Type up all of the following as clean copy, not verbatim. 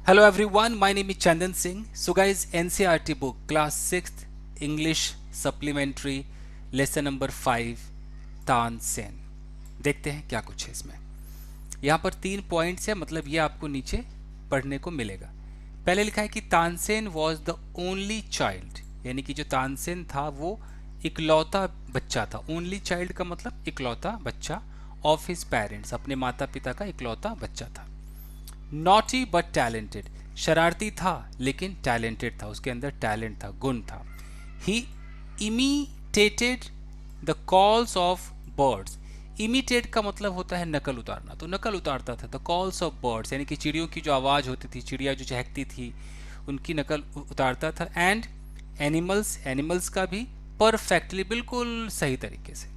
Hello everyone, my name is Chandan Singh. So guys, NCERT book class 6th English supplementary lesson number 5 Tansen. देखते हैं क्या कुछ है इसमें। यहाँ पर 3 पॉइंट्स है, मतलब ये आपको नीचे पढ़ने को मिलेगा। पहले लिखा है कि Tansen was the only child, यानी कि जो तानसेन था वो इकलौता बच्चा था। ओनली चाइल्ड का मतलब इकलौता बच्चा, ऑफ हिज पेरेंट्स, अपने माता पिता का इकलौता बच्चा था। नॉटी बट टैलेंटेड, शरारती था लेकिन टैलेंटेड था, उसके अंदर टैलेंट था, गुण था। He imitated the calls of birds. Imitate का मतलब होता है नकल उतारना, तो नकल उतारता था। द कॉल्स ऑफ बर्ड्स यानी कि चिड़ियों की जो आवाज़ होती थी, चिड़िया जो चहकती थी उनकी नकल उतारता था। एंड एनिमल्स, एनिमल्स का भी परफेक्टली, बिल्कुल सही तरीके से।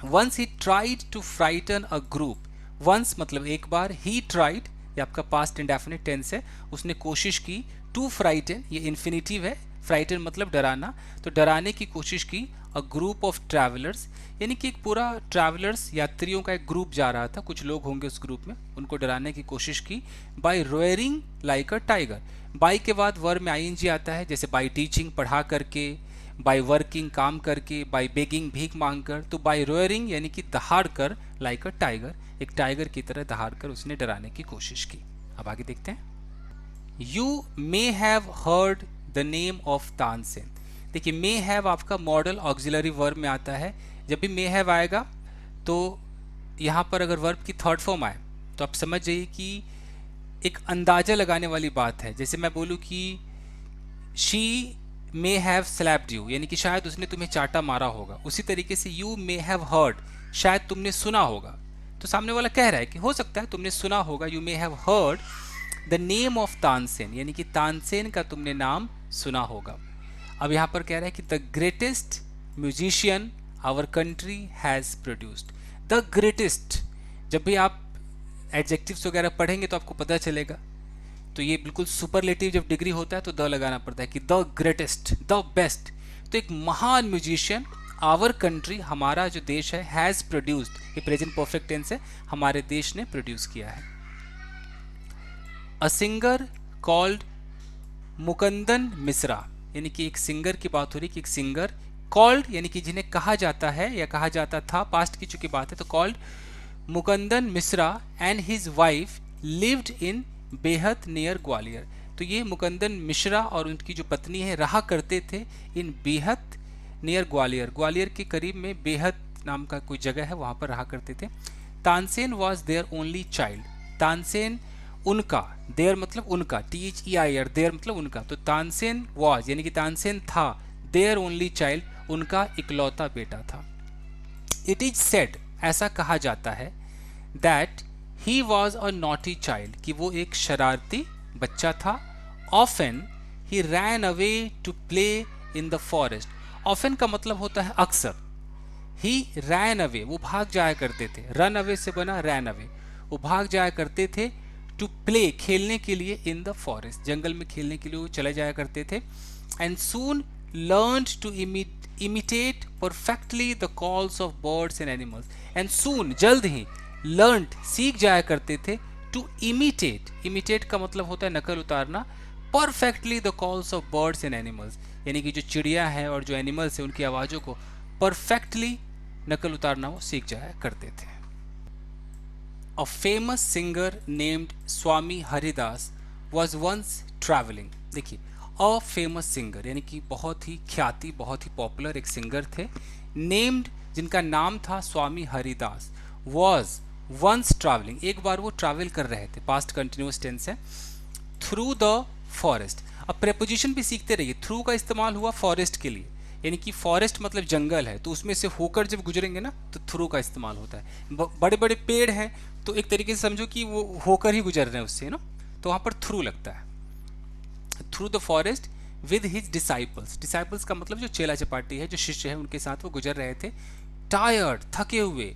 Once he tried to frighten a group, once मतलब एक बार, ही ट्राइड ये आपका पास्ट इंडेफिनिट टेंस है, उसने कोशिश की। टू फ्राइटन ये इन्फिनिटिव है, फ्राइटन मतलब डराना, तो डराने की कोशिश की। अ ग्रुप ऑफ ट्रैवलर्स यानी कि एक पूरा ट्रैवलर्स यात्रियों का एक ग्रुप जा रहा था, कुछ लोग होंगे उस ग्रुप में, उनको डराने की कोशिश की। By roaring like a tiger, by के बाद वर्ब में आईएनजी आता है, जैसे बाय टीचिंग पढ़ा करके, बाय वर्किंग काम करके, बाय बेगिंग भीख मांग कर, तो बाय रोयरिंग यानी कि दहाड़ कर, लाइक अ टाइगर एक टाइगर की तरह दहाड़ कर उसने डराने की कोशिश की। अब आगे देखते हैं। You may have heard the name of Tansen. देखिए मे हैव आपका मॉडल ऑक्सिलरी वर्ब में आता है। जब भी मे हैव आएगा तो यहाँ पर अगर वर्ब की थर्ड फॉर्म आए तो आप समझ जाइए कि एक अंदाजा लगाने वाली बात है। जैसे मैं बोलूँ कि she may have slapped you, यानी कि शायद उसने तुम्हें चाटा मारा होगा। उसी तरीके से यू मे हैव हर्ड, शायद तुमने सुना होगा, तो सामने वाला कह रहा है कि हो सकता है तुमने सुना होगा। You may have heard the name of Tansen, यानी कि तानसेन का तुमने नाम सुना होगा। अब यहाँ पर कह रहा है कि the greatest musician our country has produced. The greatest, जब भी आप एडजेक्टिव्स वगैरह पढ़ेंगे तो आपको पता चलेगा। तो ये बिल्कुल सुपरलेटिव जब डिग्री होता है तो द लगाना पड़ता है कि द ग्रेटेस्ट, द बेस्ट। तो एक महान म्यूजिशियन, आवर कंट्री हमारा जो देश है, हैज़ प्रोड्यूस्ड, ये प्रेजेंट परफेक्ट टेंस है, हमारे देश ने प्रोड्यूस किया है। A singer called Mukundan Mishra, यानी कि एक सिंगर की बात हो रही कि एक सिंगर कॉल्ड यानी कि जिन्हें कहा जाता है या कहा जाता था, पास्ट की चूंकि बात है तो called Mukundan Mishra and his wife lived in Behat near Gwalior. तो ये मुकंदन मिश्रा और उनकी जो पत्नी है रहा करते थे इन बेहद नियर ग्वालियर, ग्वालियर के करीब में बेहद नाम का कोई जगह है, वहाँ पर रहा करते थे। Tansen was their only child, Tansen उनका, देयर मतलब उनका, THEIR, देयर मतलब उनका, तो तानसेन वॉज यानी कि तानसेन था, देयर ओनली चाइल्ड उनका इकलौता बेटा था। इट इज सेड, ऐसा कहा जाता है, that he was a naughty child, कि वो एक शरारती बच्चा था। Often he ran away to play in the forest, often का मतलब होता है अक्सर। ही रैन अवे वो भाग जाया करते थे, रन अवे से बना रैन अवे, वो भाग जाया करते थे। टू प्ले खेलने के लिए, इन द फॉरेस्ट जंगल में खेलने के लिए वो चले जाया करते थे। And soon learned to imitate perfectly the calls of birds and animals, and soon जल्द ही, learned सीख जाया करते थे, to imitate, imitate का मतलब होता है नकल उतारना, perfectly the calls of birds and animals, यानी कि जो चिड़िया है और जो एनिमल्स है उनकी आवाज़ों को perfectly नकल उतारना वो सीख जाया करते थे। A famous singer named Swami Haridas was once traveling। देखिए अ फेमस सिंगर यानी कि बहुत ही ख्याति, बहुत ही पॉपुलर एक सिंगर थे, नेम्ड जिनका नाम था स्वामी हरिदास, वॉज वंस ट्रैवलिंग एक बार वो ट्रैवल कर रहे थे, पास्ट कंटिन्यूस टेंस है, थ्रू द फॉरेस्ट। अब प्रेपोजिशन भी सीखते रहिए, थ्रू का इस्तेमाल हुआ फॉरेस्ट के लिए, यानी कि फॉरेस्ट मतलब जंगल है, तो उसमें से होकर जब गुजरेंगे ना तो थ्रू का इस्तेमाल होता है। बड़े बड़े पेड़ हैं तो एक तरीके से समझो कि वो होकर ही गुजर रहे हैं उससे ना, तो वहाँ पर थ्रू लगता है। Through the forest with his disciples, disciples का मतलब जो चेला चपाटी है, जो शिष्य है, उनके साथ वो गुजर रहे थे। टायर्ड थके हुए,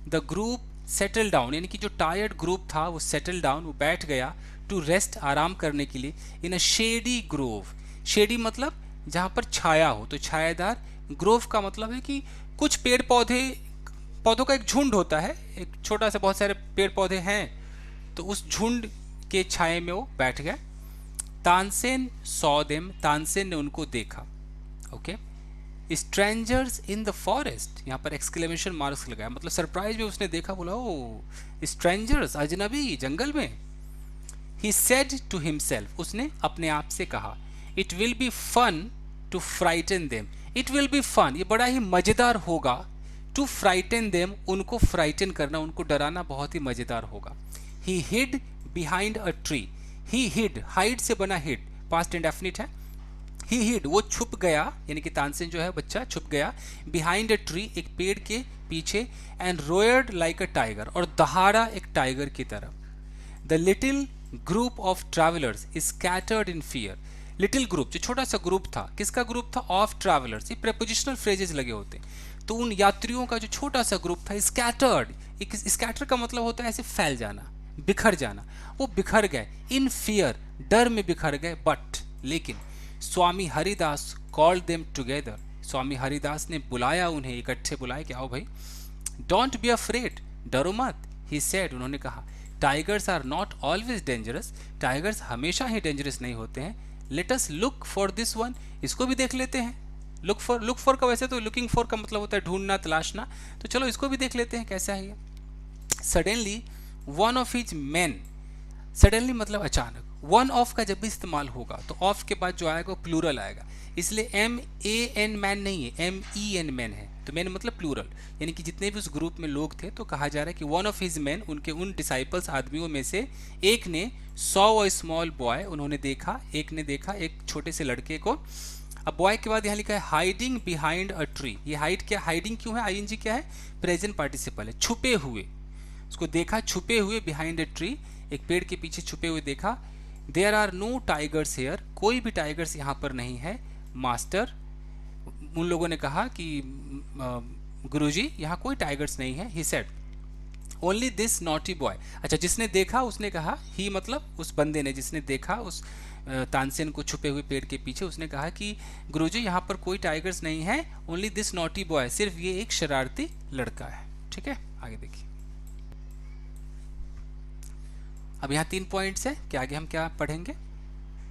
द ग्रुप सेटल डाउन, यानी कि जो टायर्ड ग्रुप था वो सेटल डाउन, वो बैठ गया, टू रेस्ट आराम करने के लिए, इन अ शेडी ग्रोव, शेडी मतलब जहाँ पर छाया हो, तो छायादार, ग्रोव का मतलब है कि कुछ पेड़ पौधे, पौधों का एक झुंड होता है, एक छोटा सा, बहुत सारे पेड़ पौधे हैं, तो उस झुंड के छाए में वो बैठ गए। तानसेन सॉ देम, तानसेन ने उनको देखा। Okay, strangers in the forest, यहाँ पर एक्सक्लेमेशन मार्क्स लगाया, मतलब सरप्राइज में उसने देखा, बोला ओ स्ट्रेंजर्स, अजनबी जंगल में। ही सेड टू हिमसेल्फ, उसने अपने आप से कहा, it will be fun to frighten them, it will be fun, ये बड़ा ही मजेदार होगा, टू फ्राइटन देम, उनको फ्राइटन करना, उनको डराना बहुत ही मजेदार होगा। He hid behind a tree, he hid, hide से बना हिड, पास्ट इंडेफिनिट है। ही हिड, वो छुप गया, यानी कि तानसेन जो है बच्चा छुप गया, बिहाइंड अ ट्री, एक पेड़ के पीछे, एंड रोयर्ड लाइक अ टाइगर, और दहाड़ा एक टाइगर की तरह। The little group of travellers scattered in fear, little group, जो छोटा सा ग्रुप था, किसका ग्रुप था? ऑफ ट्रैवलर्स, ये प्रेपोजिशनल फ्रेजेस लगे होते, तो उन यात्रियों का जो छोटा सा ग्रुप था, स्कैटर्ड, स्कैटर का मतलब होता है ऐसे फैल जाना, बिखर जाना, वो बिखर गए, इन फियर, डर में बिखर गए, बट, लेकिन, स्वामी हरिदास कॉल्ड देम टुगेदर, स्वामी हरिदास ने बुलाया उन्हें, इकट्ठे बुलाए कि आओ भाई, डोंट बी अफ्रेड, डरो मत, ही सेड, उन्होंने कहा, tigers are not always dangerous, tigers हमेशा ही डेंजरस नहीं होते हैं, let us look for this one, इसको भी देख लेते हैं। लुक फॉर का वैसे तो लुकिंग फॉर का मतलब होता है ढूंढना, तलाशना, तो चलो इसको भी देख लेते हैं कैसा है ये। Suddenly one of his man, suddenly मतलब अचानक, वन ऑफ का जब भी इस्तेमाल होगा तो ऑफ के बाद जो आएगा वो प्लूरल आएगा, इसलिए MAN मैन नहीं है, MEN मैन है, तो मैन मतलब प्लूरल, यानी कि जितने भी उस ग्रुप में लोग थे, तो कहा जा रहा है कि वन ऑफ हिज मैन, उनके उन डिसाइपल्स, आदमियों में से एक ने, सॉ अ स्मॉल बॉय, उन्होंने देखा, एक ने देखा एक छोटे से लड़के को। अब बॉय के बाद यहाँ लिखा है हाइडिंग बिहाइंड अ ट्री, ये हाइड क्या, हाइडिंग क्यों है, ING क्या है, प्रेजेंट पार्टिसिपल है, छुपे हुए, उसको देखा छुपे हुए, बिहाइंड अ ट्री, एक पेड़ के पीछे छुपे हुए देखा। There are no tigers here, कोई भी टाइगर्स यहाँ पर नहीं है, मास्टर, उन लोगों ने कहा कि गुरुजी यहाँ कोई टाइगर्स नहीं है। He said only this naughty boy, अच्छा जिसने देखा उसने कहा, ही मतलब उस बंदे ने जिसने देखा उस तानसेन को छुपे हुए पेड़ के पीछे, उसने कहा कि गुरुजी यहाँ पर कोई टाइगर्स नहीं है, ओनली दिस नॉटी बॉय, सिर्फ ये एक शरारती लड़का है। ठीक है, आगे देखिए। अब यहाँ 3 पॉइंट्स है कि आगे हम क्या पढ़ेंगे।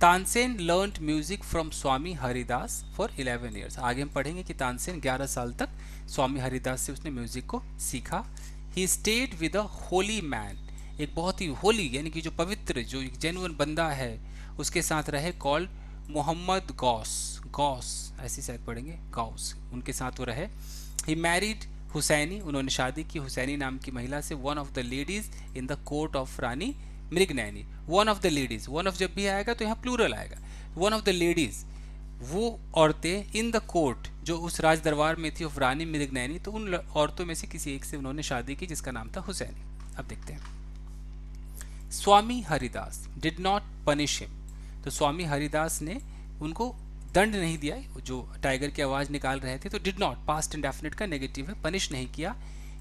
Tansen learned music from Swami Haridas for 11 years, आगे हम पढ़ेंगे कि तानसेन 11 साल तक स्वामी हरिदास से उसने म्यूजिक को सीखा। He stayed with a holy man, एक बहुत ही होली यानी कि जो पवित्र, जो एक जेन्युइन बंदा है, उसके साथ रहे, कॉल्ड मोहम्मद गौस, गौस ऐसी शायद पढ़ेंगे, गौस, उनके साथ वो रहे। ही मैरिड हुसैनी, उन्होंने शादी की हुसैनी नाम की महिला से, one of the ladies in the court of Rani Mriganaini, one of the ladies, one of जब भी आएगा तो यहाँ प्लूरल आएगा, वन ऑफ द लेडीज, वो औरतें, इन द कोर्ट, जो उस राज दरबार में थी, ऑफ रानी मृगनैनी, तो उन औरतों में से किसी एक से उन्होंने शादी की जिसका नाम था हुसैनी। अब देखते हैं, Swami Haridas did not punish him, तो स्वामी हरिदास ने उनको दंड नहीं दिया, जो टाइगर की आवाज निकाल रहे थे, तो डिड नॉट पास्ट इंडेफिनिट का नेगेटिव है, पनिश नहीं किया।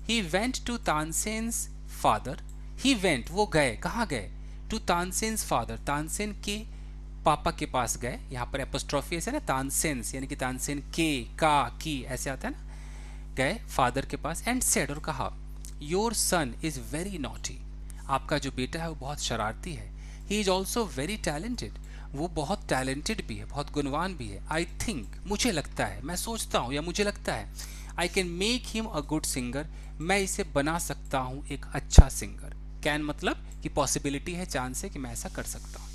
He went to Tansen's father, he went वो गए, कहाँ गए, टू तानसेन्स फादर, तानसेन के पापा के पास गए, यहाँ पर एपोस्ट्रोफी है ना, तानसेन्स यानी कि तानसेन के, का, की ऐसे आता है ना, गए फादर के पास, एंड सेड, और कहा, your son is very naughty, आपका जो बेटा है वो बहुत शरारती है। He is also very talented, वो बहुत टैलेंटेड भी है, बहुत गुणवान भी है। आई थिंक, मुझे लगता है, मैं सोचता हूँ या मुझे लगता है, I can make him a good singer, मैं इसे बना सकता हूँ एक अच्छा सिंगर। कैन मतलब कि पॉसिबिलिटी है, चांस है कि मैं ऐसा कर सकता हूँ।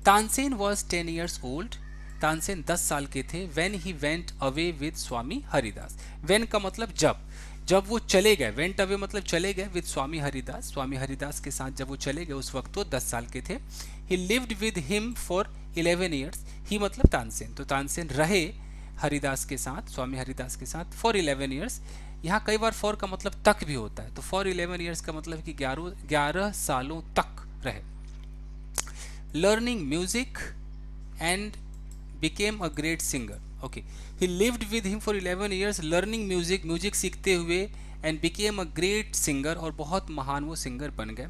Tansen was 10 years old, Tansen 10 साल के थे, when he went away with Swami Haridas, when का मतलब जब, जब वो चले गए, वेंट अवे मतलब चले गए, विद स्वामी हरिदास, स्वामी हरिदास के साथ जब वो चले गए उस वक्त वो 10 साल के थे। He lived with him for 11 years, he मतलब तानसेन, तो तानसेन रहे हरिदास के साथ, स्वामी हरिदास के साथ, फॉर 11 ईयर्स। यहाँ कई बार फॉर का मतलब तक भी होता है, तो फॉर 11 ईयर्स का मतलब कि 11 सालों तक रहे। Learning music and became a great singer, okay, he lived with him for 11 years, learning music, music सीखते हुए, and became a great singer, और बहुत महान वो सिंगर बन गए।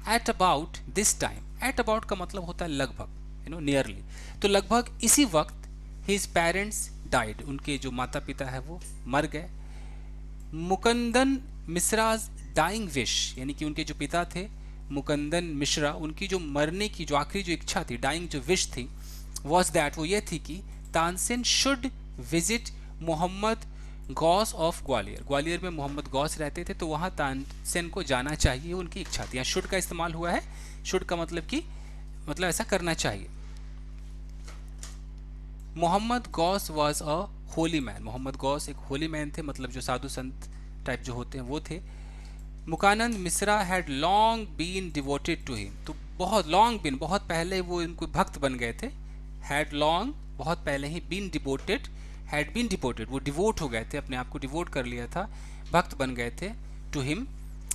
At about this time, at about का मतलब होता है लगभग, नियरली, तो लगभग इसी वक्त हिज पेरेंट्स डाइड, उनके जो माता पिता है वो मर गए। मुकुंदन मिश्राज डाइंग विश, यानी कि उनके जो पिता थे मुकंदन मिश्रा, उनकी जो मरने की जो आखिरी जो इच्छा थी, डाइंग जो विश थी, वॉज दैट, वो ये थी कि Tansen should visit Mohammad Ghaus of Gwalior. Gwalior में मोहम्मद गौस रहते थे, तो वहाँ तानसेन को जाना चाहिए, उनकी इच्छा थी। यहाँ शुड का इस्तेमाल हुआ है। शुड का मतलब कि मतलब ऐसा करना चाहिए। Mohammad Ghaus was a holy man. Mohammad Ghaus एक होली मैन थे, मतलब जो साधु संत टाइप जो होते हैं वो थे। Mukanand Mishra had long been devoted to him, तो बहुत लॉन्ग बीन, बहुत पहले वो इनको भक्त बन गए थे। हैड लॉन्ग, बहुत पहले ही, been devoted, had been devoted, वो डिवोट हो गए थे, अपने आप को डिवोट कर लिया था, भक्त बन गए थे, to him,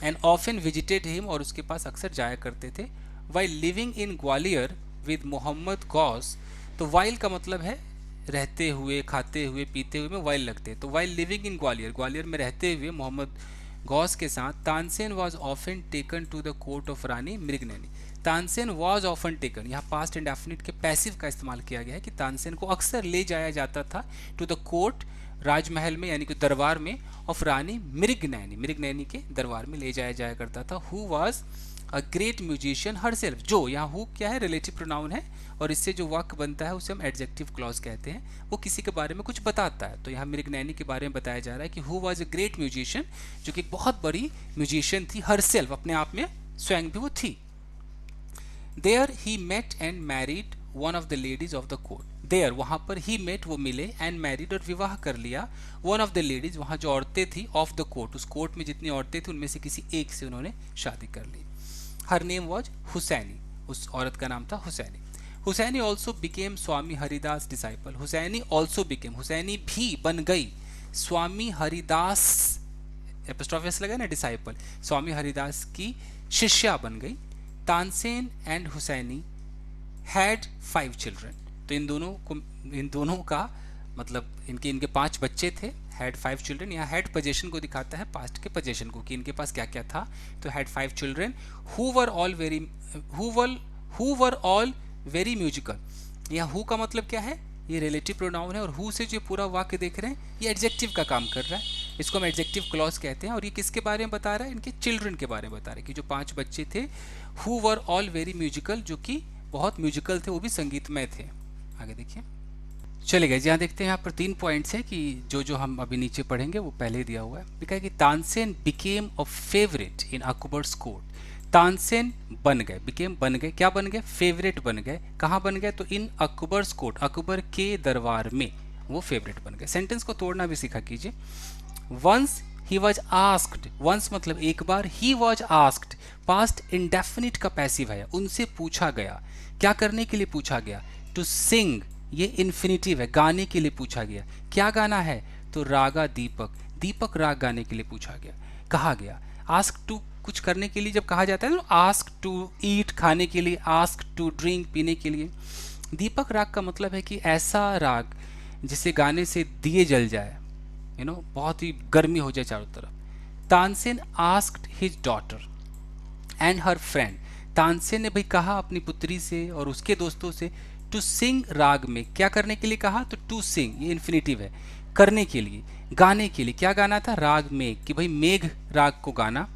and often visited him, और उसके पास अक्सर जाया करते थे। While living in Gwalior with Mohammad Ghaus, तो वाइल का मतलब है रहते हुए, खाते हुए, पीते हुए में वाइल लगते हैं, तो while living in Gwalior, Gwalior में रहते हुए मोहम्मद गौस के साथ, Tansen was often taken to the court of Rani Mrignayani. Tansen was often taken, यहाँ पास्ट इंडेफिनिट के पैसिव का इस्तेमाल किया गया है कि तानसेन को अक्सर ले जाया जाता था टू द कोर्ट, राजमहल में, यानी कि दरबार में, ऑफ रानी मृगनयनी, मृगनयनी के दरबार में ले जाया जाया करता था। Who was a great musician herself, जो यहाँ हु क्या है, रिलेटिव प्रोनाउन है, और इससे जो वाक्य बनता है उसे हम एडजेक्टिव क्लॉज कहते हैं। वो किसी के बारे में कुछ बताता है, तो यहाँ मृगनयनी के बारे में बताया जा रहा है कि who was a great musician, जो कि बहुत बड़ी म्यूजिशियन थी, हरसेल्फ, अपने आप में स्वयं भी वो थी। There he met and married one of the ladies of the court, there वहाँ पर ही मेट वो मिले, एंड मैरिड और विवाह कर लिया, वन ऑफ द लेडीज वहाँ जो औरतें थी, ऑफ द कोर्ट, उस कोर्ट में जितनी औरतें थी उनमें से किसी एक से उन्होंने शादी कर ली। हर नेम वॉज हुसैनी, उस औरत का नाम था Husaini. Husaini also became Swami Haridas disciple, Husaini also became, Husaini भी बन गई स्वामी हरिदास, एपोस्ट्रोफी लगा ना, डिसाइपल, स्वामी हरिदास की शिष्या बन गई। Tansen and Husaini had 5 children, तो इन दोनों का मतलब इनके 5 बच्चे थे। हैड 5 चिल्ड्रन, यहाँ हैड पोजेशन को दिखाता है, पास्ट के पोजेशन को, कि इनके पास क्या क्या था। तो had 5 children who were all very musical. यहाँ हु का मतलब क्या है, ये रिलेटिव प्रोनाउन है, और हु से जो पूरा वाक्य देख रहे हैं ये एडजेक्टिव का काम कर रहा है, इसको हम एडजेक्टिव क्लॉज कहते हैं। और ये किसके बारे में बता रहा है, इनके चिल्ड्रन के बारे में बता रहा है कि जो 5 बच्चे थे, who were all very musical, जो कि बहुत म्यूजिकल थे, वो भी संगीतमय थे। आगे देखिए, चले गए, यहाँ देखते हैं, यहाँ पर 3 पॉइंट्स है कि जो हम अभी नीचे पढ़ेंगे वो पहले ही दिया हुआ है। लिखा है कि Tansen became a favourite in Akbar's court, Tansen बन गए, बिकेम बन गए, क्या बन गए, फेवरेट बन गए, कहाँ बन गए, तो इन अकबर्स कोर्ट, अकबर के दरबार में वो फेवरेट बन गए। सेंटेंस को तोड़ना भी सीखा कीजिए। Once he was asked, once मतलब एक बार, he was asked, past indefinite का पैसिव है, उनसे पूछा गया, क्या करने के लिए पूछा गया, टू सिंग, ये इन्फिनिटिव है, गाने के लिए पूछा गया। क्या गाना है, तो रागा दीपक, दीपक राग गाने के लिए पूछा गया, कहा गया। आस्क टू, कुछ करने के लिए जब कहा जाता है तो आस्क टू ईट, खाने के लिए, आस्क टू ड्रिंक, पीने के लिए। दीपक राग का मतलब है कि ऐसा राग जिसे गाने से दिए जल जाए, बहुत ही गर्मी हो जाए चारों तरफ। Tansen asked his daughter and her friend, Tansen ने भाई कहा अपनी पुत्री से और उसके दोस्तों से, टू सिंग राग में, क्या करने के लिए कहा, तो टू सिंग, ये इन्फिनिटिव है, करने के लिए, गाने के लिए, क्या गाना था, राग मेघ, कि भाई मेघ राग को गाना।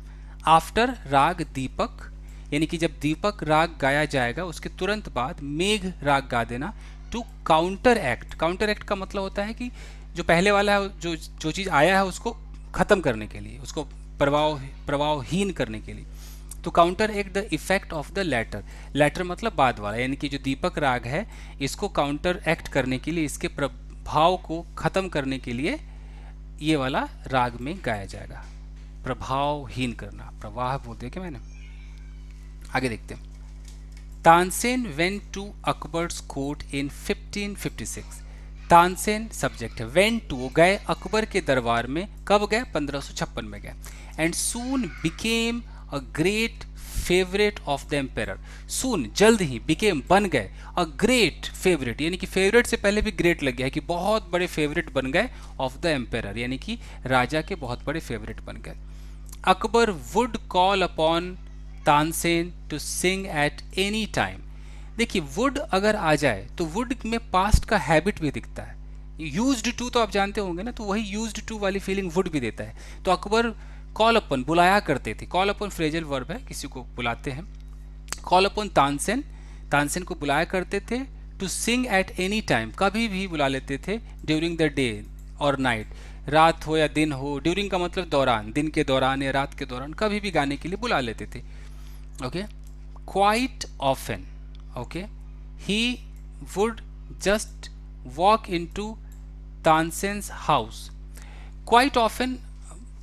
आफ्टर राग दीपक, यानी कि जब दीपक राग गाया जाएगा उसके तुरंत बाद मेघ राग गा देना। To counteract, counteract का मतलब होता है कि जो पहले वाला है, जो चीज़ आया है उसको ख़त्म करने के लिए, उसको प्रभावहीन करने के लिए। तो counteract the effect of the latter, latter मतलब बाद वाला, यानी कि जो दीपक राग है इसको काउंटर एक्ट करने के लिए, इसके प्रभाव को ख़त्म करने के लिए ये वाला राग में गाया जाएगा। प्रभावहीन करना, प्रवाह बोल दिया क्या मैंने। आगे देखते हैं। Tansen went to Akbar's court in 1556, Tansen subject है, वेंट टू गए, अकबर के दरबार में, कब गए, 1556 में गए। And soon became a great favourite of the emperor, soon जल्द ही, बिकेम बन गए, अ ग्रेट फेवरेट, यानी कि फेवरेट से पहले भी ग्रेट लग गया है कि बहुत बड़े फेवरेट बन गए, ऑफ द एम्पेरर यानी कि राजा के बहुत बड़े फेवरेट बन गए। Akbar would call upon Tansen to sing at any time, देखिए वुड अगर आ जाए तो वुड में पास्ट का हैबिट भी दिखता है। यूज्ड टू तो आप जानते होंगे ना, तो वही यूज्ड टू वाली फीलिंग वुड भी देता है। तो अकबर कॉल अपन बुलाया करते थे, कॉल अपन फ्रेजल वर्ब है, किसी को बुलाते हैं। कॉल अपन तानसेन, तानसेन को बुलाया करते थे। To sing at any time, कभी भी बुला लेते थे। ड्यूरिंग द डे और नाइट, रात हो या दिन हो, ड्यूरिंग का मतलब दौरान, दिन के दौरान या रात के दौरान कभी भी गाने के लिए बुला लेते थे। Okay, quite often, okay, he would just walk in to Tansen's house. Quite often,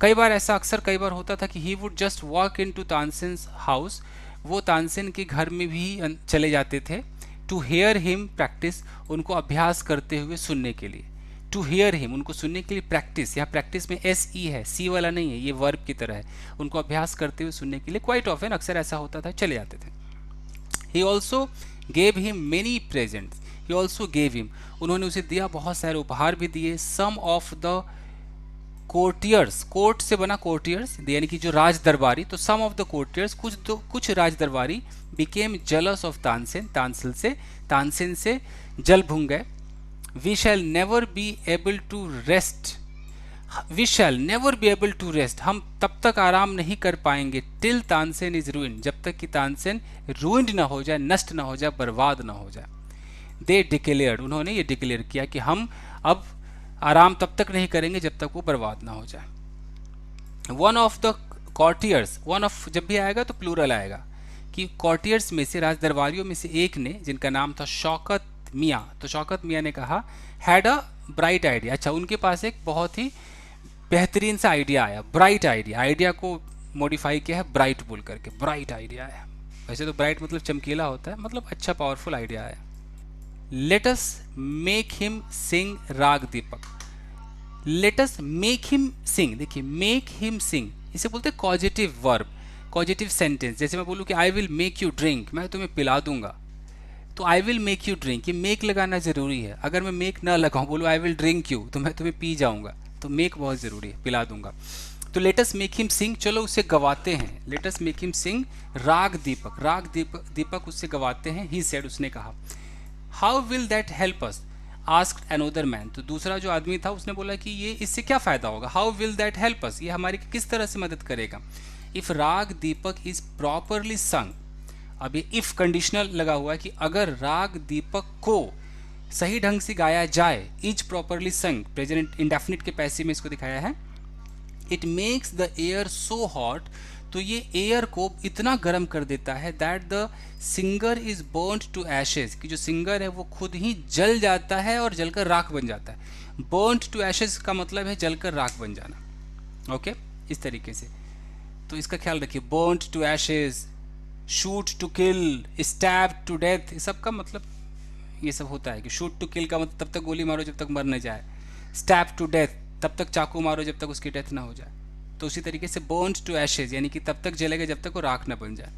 कई बार ऐसा अक्सर कई बार होता था कि he would just walk in to Tansen's house, वो तानसेन के घर में भी चले जाते थे। टू हेयर हिम प्रैक्टिस, उनको अभ्यास करते हुए सुनने के लिए। टू हेयर हिम, उनको सुनने के लिए प्रैक्टिस, यहाँ प्रैक्टिस में एस ई है, सी वाला नहीं है, ये वर्ब की तरह है। उनको अभ्यास करते हुए सुनने के लिए क्वाइट ऑफन, अक्सर ऐसा होता था, चले जाते थे। He also gave him many presents, he also gave him, उन्होंने उसे दिया, बहुत सारे उपहार भी दिए। सम ऑफ द कोर्टियर्स, कोर्ट से बना कोर्टियर्स यानी कि जो राज दरबारी, तो सम ऑफ द कोर्टियर्स, कुछ राज दरबारी became jealous of Tansen, Tansen से जल भून गए। We shall never be able to rest, we shall never be able to rest, हम तब तक आराम नहीं कर पाएंगे। टिल तानसेन इज रूइंड, जब तक कि तानसेन रूइंड ना हो जाए, नष्ट ना हो जाए, बर्बाद ना हो जाए। दे डिक्लेयर्ड, उन्होंने ये डिक्लेयर किया कि हम अब आराम तब तक नहीं करेंगे जब तक वो बर्बाद ना हो जाए। One of the courtiers, one of जब भी आएगा तो प्लूरल आएगा, कि कॉर्टियर्स में से, राज दरबारियों में से एक ने, जिनका नाम था शौकत मियाँ, तो शौकत मियाँ ने कहा हैड अ ब्राइट आइडिया, अच्छा उनके पास एक बहुत ही बेहतरीन सा आइडिया आया, ब्राइट आइडिया, आइडिया को मॉडिफाई किया है ब्राइट बोल करके, ब्राइट आइडिया है। वैसे तो ब्राइट मतलब चमकीला होता है, मतलब अच्छा पावरफुल आइडिया है। Let us make him sing raag Deepak, let us make him sing, देखिए मेक हिम सिंग इसे बोलते हैं कॉजेटिव वर्ब, कॉजेटिव सेंटेंस। जैसे मैं बोलूँ कि I will make you drink, मैं तुम्हें पिला दूंगा, तो I will make you drink, ये मेक लगाना जरूरी है। अगर मैं मेक ना लगाऊं, बोलूँ आई विल ड्रिंक यू, तो मैं तुम्हें पी जाऊंगा, तो मेक बहुत जरूरी है, पिला दूंगा। तो लेट अस मेक हिम सिंग, चलो उसे गवाते हैं। Let us make him sing raag दीपक, राग दीपक उससे गवाते हैं। ही सेड, उसने कहा। How will that help us, asked another man, तो दूसरा जो आदमी था उसने बोला कि ये इससे क्या फायदा होगा। How will that help us, ये हमारी किस तरह से मदद करेगा। इफ राग दीपक इज प्रॉपरली संग, अब ये इफ कंडीशनल लगा हुआ है कि अगर राग दीपक को सही ढंग से गाया जाए, is properly sung, present indefinite के पैसिव में इसको दिखाया है। It makes the air so hot, तो ये एयर को इतना गर्म कर देता है, that the singer is burned to ashes, कि जो सिंगर है वो खुद ही जल जाता है और जलकर राख बन जाता है। बर्न्ड टू एशेज का मतलब है जलकर राख बन जाना। ओके, इस तरीके से तो इसका ख्याल रखिए। Burned to ashes, shoot to kill, stab to death, ये सब का मतलब ये सब होता है कि शूट टू किल का मतलब तब तक गोली मारो जब तक मर न जाए, स्टैब टू डेथ तब तक चाकू मारो जब तक उसकी डेथ ना हो जाए। तो उसी तरीके से बर्न्ड टू एशेज यानी कि तब तक जलेगा जब तक वो राख न बन जाए।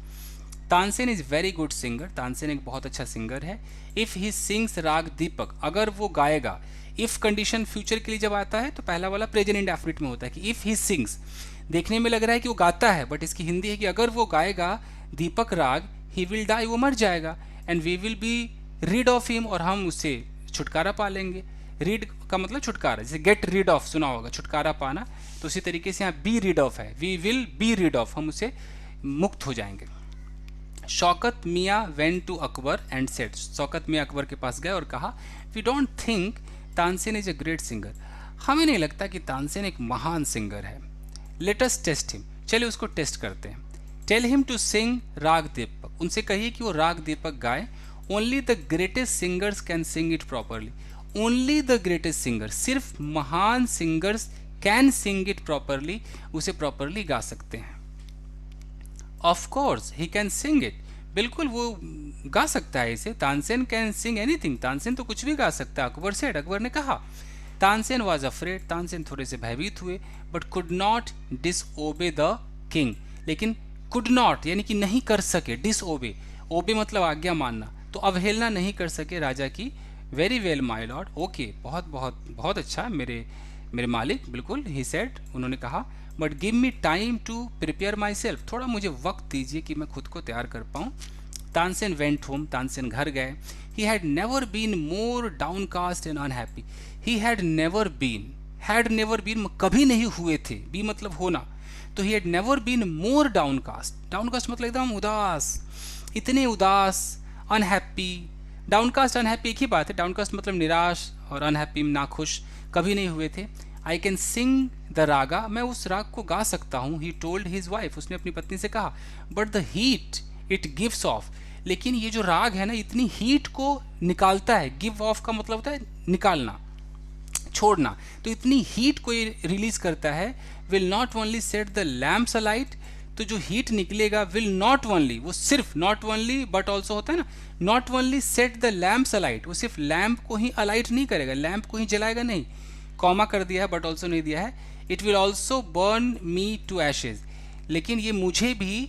Tansen is very good singer, Tansen एक बहुत अच्छा सिंगर है। इफ ही सिंग्स राग दीपक, अगर वो गाएगा, इफ कंडीशन फ्यूचर के लिए जब आता है तो पहला वाला प्रेजेंट इंडेफिनिट में होता है कि इफ ही सिंग्स, देखने में लग रहा है कि वो गाता है, बट इसकी हिंदी है कि अगर वो गाएगा दीपक राग, ही विल डाई, वो मर जाएगा, and we will be rid of him, और हम उससे छुटकारा पा लेंगे। रीड का मतलब छुटकारा, जैसे गेट रीड ऑफ सुना होगा, छुटकारा पाना, तो उसी तरीके से यहाँ बी रीड ऑफ है, we will be rid of, हम उससे मुक्त हो जाएंगे। Shaukat Mian went to Akbar and said, Shaukat Mian Akbar के पास गए और कहा, we don't think Tansen is a great singer, हमें नहीं लगता कि तानसेन एक महान सिंगर है। लेट अस टेस्ट हिम, चलिए उसको टेस्ट करते हैं। Tell him to sing raag दीपक, उनसे कहिए कि वो राग दीपक गाए। Only the greatest singers can sing it properly, only the greatest singer, सिर्फ महान singers can sing it properly, उसे प्रॉपरली गा सकते हैं। Of course he can sing it, बिल्कुल वो गा सकता है इसे। Tansen can sing anything, Tansen तो कुछ भी गा सकता है, अकबर सेड, अकबर ने कहा। तानसेन वॉज अफ्रेड, तानसेन थोड़े से भयभीत हुए, but could not disobey the king, लेकिन कुड नॉट यानी कि नहीं कर सके, डिसओबे, ओबे मतलब आज्ञा मानना, तो अवहेलना नहीं कर सके राजा की। Very well my Lord, okay, बहुत बहुत बहुत अच्छा मेरे मालिक, बिल्कुल, ही सेड, उन्होंने कहा। But give me time to prepare myself, थोड़ा मुझे वक्त दीजिए कि मैं खुद को तैयार कर पाऊँ। तानसेन वेंट होम, तानसेन घर गए। He had never been more downcast and unhappy, he had never been, कभी नहीं हुए थे, बी मतलब होना, तो he had never been more downcast. Downcast मतलब एकदम उदास, इतने उदास, अनहैप्पी। डाउनकास्ट अनहैप्पी एक ही बात है, डाउनकास्ट मतलब निराश और अनहैप्पी नाखुश कभी नहीं हुए थे। आई कैन सिंग द रागा, मैं उस राग को गा सकता हूँ। ही टोल्ड हिज वाइफ, उसने अपनी पत्नी से कहा। But the heat it gives off, लेकिन ये जो राग है ना इतनी हीट को निकालता है। गिव ऑफ का मतलब होता है निकालना, छोड़ना, तो इतनी हीट को ये रिलीज करता है। Will not only set the lamps alight, तो जो हीट निकलेगा विल नॉट ओनली, वो सिर्फ नॉट ओनली बट ऑल्सो होता है ना, not only set the lamps alight, वो सिर्फ लैम्प को ही अलाइट नहीं करेगा, लैम्प को ही जलाएगा नहीं, कॉमा कर दिया है बट ऑल्सो नहीं दिया है। It will also burn me to ashes, लेकिन ये मुझे भी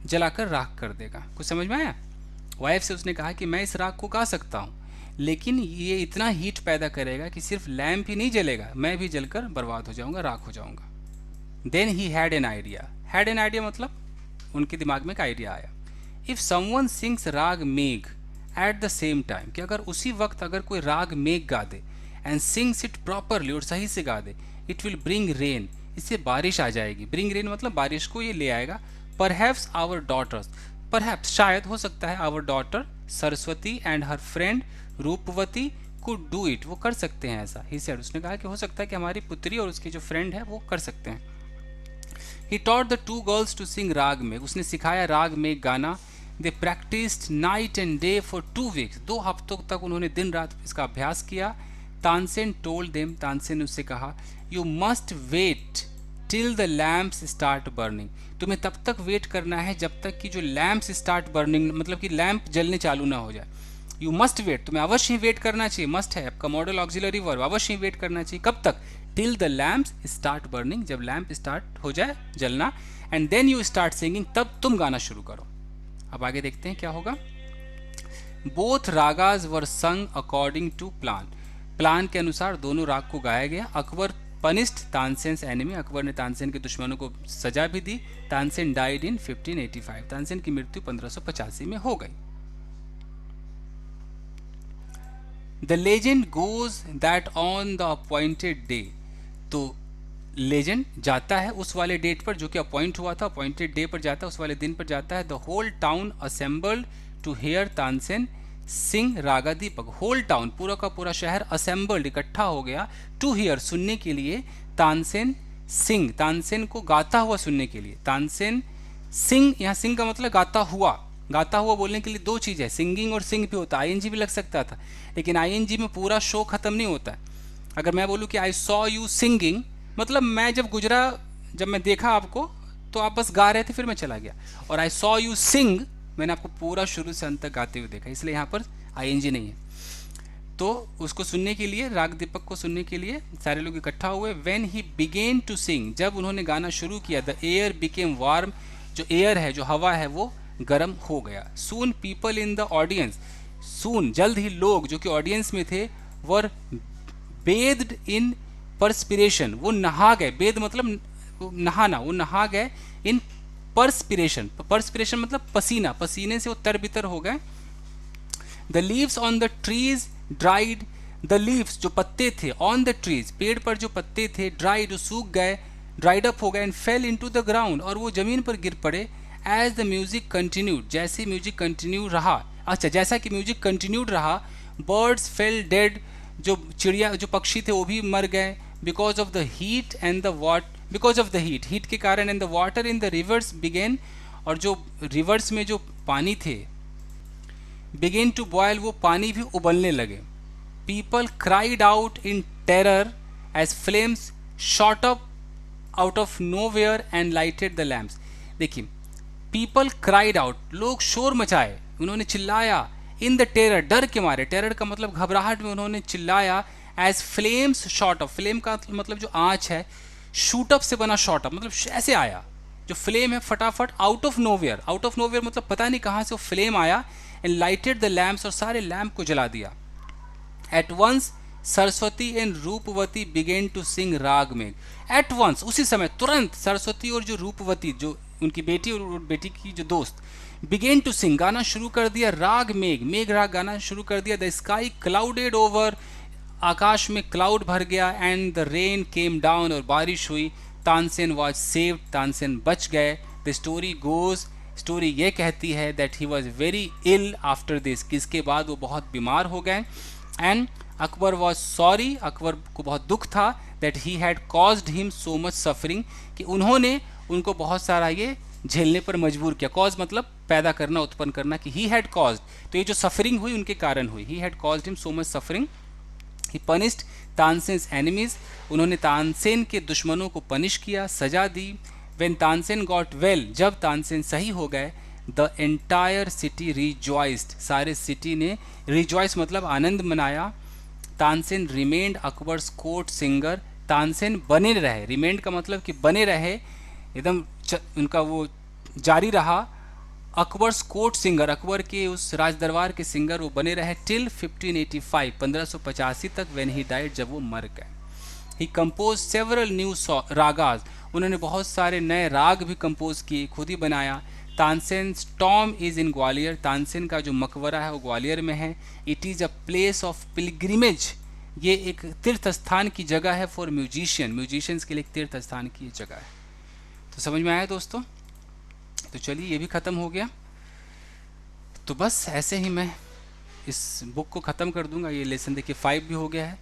जलाकर राख कर देगा। कुछ समझ में आया? वाइफ से उसने कहा कि मैं इस राख को गा सकता हूँ, लेकिन ये इतना हीट पैदा करेगा कि सिर्फ लैम्प ही नहीं जलेगा, मैं भी जलकर बर्बाद हो जाऊंगा, राख हो जाऊंगा। Then he had an idea, had an idea मतलब उनके दिमाग में एक आइडिया आया। इफ समवन सिंग्स राग Megh at the same time, कि अगर उसी वक्त अगर कोई राग मेघ गा दे एंड सिंग्स इट प्रॉपरली, और सही से गा दे, इट विल ब्रिंग रेन, इससे बारिश आ जाएगी। ब्रिंग रेन मतलब बारिश को ये ले आएगा। परहैप्स आवर डॉटर्स, परहैप्स शायद हो सकता है, our daughter Saraswati and her friend Rupvati could do it, वो कर सकते हैं ऐसा। ही सेड, उसने कहा कि हो सकता है कि हमारी पुत्री और उसकी जो फ्रेंड है वो कर सकते हैं। He taught the two girls to sing raag Megh, उसने सिखाया राग मेघ गाना। They practised night and day for 2 weeks, 2 हफ्तों तक उन्होंने दिन रात इसका अभ्यास किया। तानसेन टोल्ड देम, तानसेन ने उससे कहा, you must wait till the lamps start burning, तुम्हें तब तक वेट करना है जब तक कि जो लैम्प्स स्टार्ट बर्निंग, मतलब कि लैम्प जलने चालू ना हो जाए। यू मस्ट वेट, तुम्हें अवश्य ही वेट करना चाहिए, मस्ट है आपका मॉडल ऑक्सिलरी वर्ब, अवश्य ही वेट करना चाहिए। कब तक? Till the lamps start burning, जब लैम्प स्टार्ट हो जाए जलना। And then you start singing, तब तुम गाना शुरू करो। अब आगे देखते हैं क्या होगा। बोथ रागाज वर संग अकॉर्डिंग टू प्लान, प्लान के अनुसार दोनों राग को गाया गया। अकबर पनिश्ड तानसेन्स एनिमी, अकबर ने तानसेन के दुश्मनों को सजा भी दी। तानसेन डाइड इन 1585, तानसेन की मृत्यु 1585 में हो गई। The legend goes that on the appointed day, तो लेजेंड जाता है उस वाले डेट पर जो कि अपॉइंट हुआ था, अपॉइंटेड डे पर जाता है, उस वाले दिन पर जाता है। The whole town assembled to hear Tansen sing raga Deepak, whole town पूरा का पूरा शहर असेंबल्ड इकट्ठा हो गया, टू हियर सुनने के लिए, तानसेन सिंह, तानसेन को गाता हुआ सुनने के लिए। तानसेन सिंह, यहाँ सिंह का मतलब गाता हुआ, गाता हुआ बोलने के लिए 2 चीज़ है, सिंगिंग और सिंग भी होता है, आईएनजी भी लग सकता था, लेकिन आईएनजी में पूरा शो खत्म नहीं होता है। अगर मैं बोलूँ कि आई सॉ यू सिंगिंग, मतलब मैं जब गुजरा, जब मैं देखा आपको तो आप बस गा रहे थे फिर मैं चला गया, और आई सॉ यू सिंग, मैंने आपको पूरा शुरू से अंत तक गाते हुए देखा, इसलिए यहाँ पर आईएनजी नहीं है। तो उसको सुनने के लिए, राग दीपक को सुनने के लिए सारे लोग इकट्ठा हुए। When he began to sing, जब उन्होंने गाना शुरू किया, द एयर बिकेम वार्म, जो एयर है, जो हवा है वो गर्म हो गया। Soon people in the audience, soon जल्द ही लोग जो कि ऑडियंस में थे, वर बेद्ड इन परस्पिरेशन, वो नहा गए, बेद मतलब नहाना, वो नहा गए इन परस्पिरेशन, परस्पिरेशन मतलब पसीना, पसीने से वो तरबितर हो गए। The leaves on the trees dried, the leaves जो पत्ते थे, ऑन द ट्रीज पेड़ पर जो पत्ते थे, ड्राइड सूख गए, ड्राइड अप हो गए, and fell into the ground, और वो जमीन पर गिर पड़े। एज द म्यूजिक कंटिन्यूड, जैसे म्यूजिक कंटिन्यू रहा, अच्छा जैसा कि म्यूजिक कंटिन्यूड रहा, बर्ड्स फेल डेड, जो चिड़िया जो पक्षी थे वो भी मर गए। Because of the heat and the what, because of the heat, heat के कारण, and the water in the rivers began, और जो रिवर्स में जो पानी थे, बिगेन टू बॉयल, वो पानी भी उबलने लगे। People cried out in terror as flames shot up out of nowhere and lighted the lamps. देखिए, पीपल क्राइड आउट, लोग शोर मचाए, उन्होंने चिल्लाया, इन द टेरर, डर के मारे, टेरर का मतलब घबराहट में उन्होंने चिल्लाया। As flames shot up, flame का मतलब जो आँच है, शूट अप से बना शॉट अप मतलब ऐसे आया, जो फ्लेम है फटाफट, out of nowhere, out of nowhere मतलब पता नहीं कहाँ से वो फ्लेम आया, एंड लाइटेड द लैम्प्स, और सारे लैम्प को जला दिया। At once Saraswati and Rupvati began to sing raag Megh, eight once उसी समय तुरंत सरस्वती और जो रूपवती, जो उनकी बेटी और बेटी की जो दोस्त, बिगेन टू सिंग गाना शुरू कर दिया, राग मेघ, मेघ राग गाना शुरू कर दिया। द स्काई क्लाउडेड ओवर, आकाश में क्लाउड भर गया, and the rain came down, और बारिश हुई। तानसेन वॉज सेव्ड, तानसेन बच गए। द स्टोरी गोज, स्टोरी ये कहती है that he was very ill after this, कि इसके बाद वो बहुत बीमार हो गए। And Akbar was sorry, Akbar को बहुत दुख था that he had caused him so much suffering, कि उन्होंने उनको बहुत सारा ये झेलने पर मजबूर किया। कॉज मतलब पैदा करना, उत्पन्न करना, कि ही हैड कॉज्ड, तो ये जो सफरिंग हुई उनके कारण हुई। ही had caused him so much suffering. He punished Tansen's enemies, उन्होंने तानसेन के दुश्मनों को पनिश किया, सजा दी। व्हेन तानसेन गॉट वेल, जब तानसेन सही हो गए, द एंटायर सिटी रिजॉइस्ड, सारे सिटी ने, रिजॉइस मतलब आनंद मनाया। Tansen remained Akbar's court singer, Tansen बने रहे, रिमेंड का मतलब कि बने रहे, एकदम उनका वो जारी रहा। अकबर्स कोर्ट सिंगर, अकबर के उस राज दरबार के सिंगर वो बने रहे टिल 1585, 1585 तक, व्हेन ही डाइड, जब वो मर गए। ही कंपोज सेवरल न्यू रागाज, उन्होंने बहुत सारे नए राग भी कंपोज किए, खुद ही बनाया। Tansen Tom is in Gwalior, Tansen का जो मकबरा है वो ग्वालियर में है। It is a place of pilgrimage, ये एक तीर्थ स्थान की जगह है फॉर म्यूजिशियन, म्यूजिशियंस के लिए एक तीर्थ स्थान की जगह है। तो समझ में आया दोस्तों? तो चलिए ये भी ख़त्म हो गया। तो बस ऐसे ही मैं इस बुक को ख़त्म कर दूंगा। ये लेसन देखिए 5 भी हो गया है,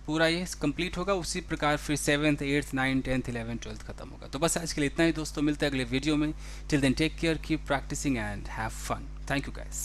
पूरा ये कंप्लीट होगा। उसी प्रकार फिर 7th 8th 9th 10th 11th 12th खत्म होगा। तो बस आज के लिए इतना ही दोस्तों, मिलते हैं अगले वीडियो में। Till then take care, keep practising and have fun. Thank you guys.